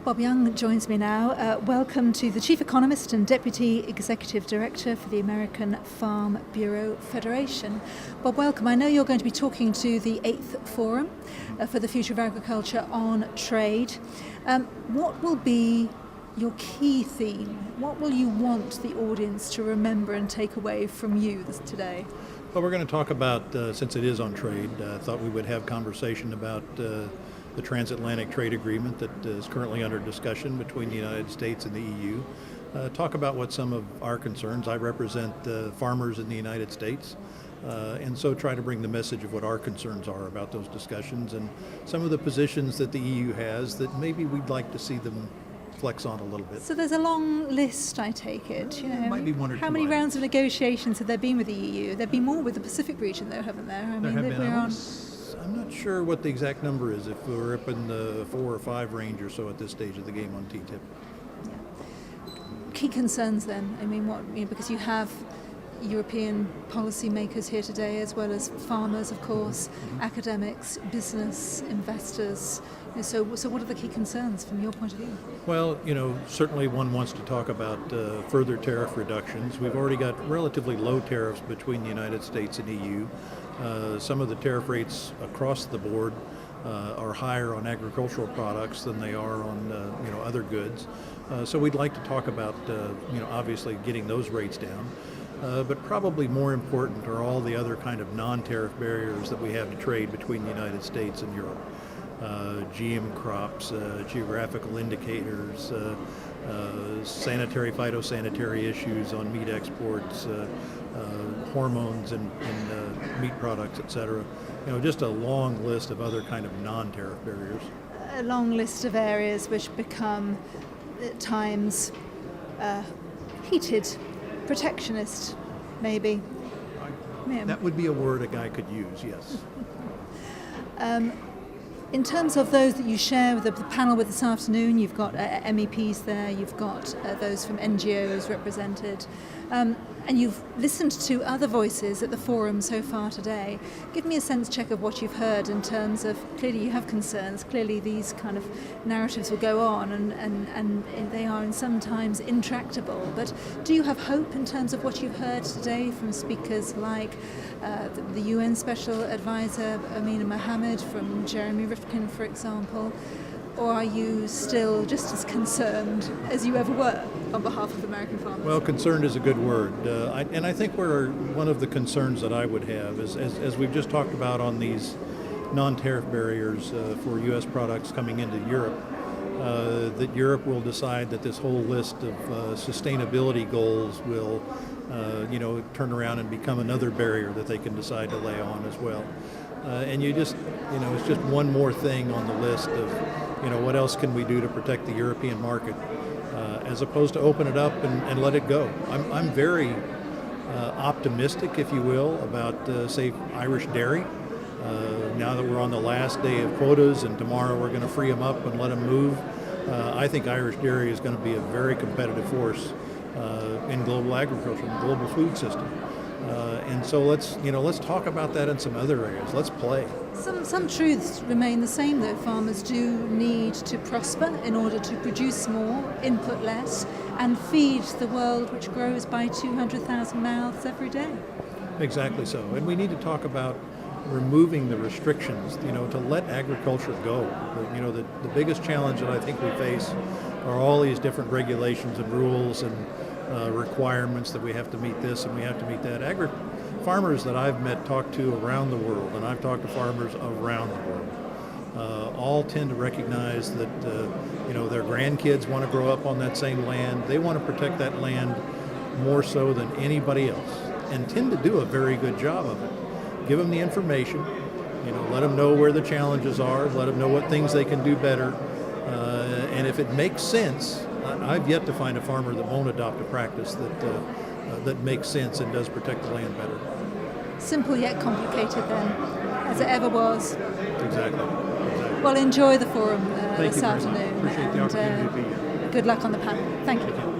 Bob Young joins me now. Welcome to the Chief Economist and Deputy Executive Director for the American Farm Bureau Federation. Bob, welcome. I know you're going to be talking to the 8th Forum for the Future of Agriculture on Trade. What will be your key theme? What will you want the audience to remember and take away from you today? Well, we're going to talk about, since it is on trade, I thought we would have conversation about the transatlantic trade agreement that is currently under discussion between the United States and the EU. Talk about what some of our concerns. I represent farmers in the United States, and so try to bring the message of what our concerns are about those discussions and some of the positions that the EU has that maybe we'd like to see them flex on a little bit. So there's a long list, I take it. Might be one or two. How many rounds of negotiations have there been with the EU? There've been more with the Pacific region, though, haven't there? I'm not sure what the exact number is, if we're up in the 4 or 5 range or so at this stage of the game on TTIP. Yeah. Key concerns then, because you have European policymakers here today, as well as farmers, of course, academics, business, investors. So what are the key concerns from your point of view? Well, certainly one wants to talk about further tariff reductions. We've already got relatively low tariffs between the United States and EU. Some of the tariff rates across the board are higher on agricultural products than they are on other goods. So we'd like to talk about obviously getting those rates down. But probably more important are all the other kind of non-tariff barriers that we have to trade between the United States and Europe. GM crops, geographical indicators, sanitary, phytosanitary issues on meat exports, hormones in meat products, etc. Just a long list of other kind of non-tariff barriers. A long list of areas which become at times heated, protectionist, maybe. That would be a word a guy could use, yes. In terms of those that you share with the panel with this afternoon, you've got MEPs there, you've got those from NGOs represented, and you've listened to other voices at the forum so far today. Give me a sense check of what you've heard in terms of, clearly you have concerns, clearly these kind of narratives will go on and they are sometimes intractable, but do you have hope in terms of what you've heard today from speakers like the UN Special Advisor Amina Mohammed, from Jeremy Rifkin, for example, or are you still just as concerned as you ever were on behalf of American farmers? Well, concerned is a good word. And I think one of the concerns that I would have is, as we've just talked about on these non-tariff barriers for U.S. products coming into Europe, that Europe will decide that this whole list of sustainability goals will turn around and become another barrier that they can decide to lay on as well. And it's just one more thing on the list of, what else can we do to protect the European market, as opposed to open it up and let it go. I'm very optimistic, if you will, about, say, Irish dairy. Now that we're on the last day of quotas and tomorrow we're going to free them up and let them move, I think Irish dairy is going to be a very competitive force in global agriculture, in the global food system. And so let's talk about that in some other areas. Let's play. Some truths remain the same, though. Farmers do need to prosper in order to produce more, input less, and feed the world, which grows by 200,000 mouths every day. Exactly so. And we need to talk about removing the restrictions, to let agriculture go. The biggest challenge that I think we face are all these different regulations and rules and requirements that we have to meet this and we have to meet that. Farmers that I've talked to around the world, and I've talked to farmers around the world, all tend to recognize that their grandkids want to grow up on that same land. They want to protect that land more so than anybody else, and tend to do a very good job of it. Give them the information, let them know where the challenges are, let them know what things they can do better, and if it makes sense, I've yet to find a farmer that won't adopt a practice that makes sense and does protect the land better. Simple yet complicated then, as it ever was. Exactly. Well, enjoy the forum Thank this you afternoon. Appreciate the opportunity to be here. Good luck on the panel. Thank you.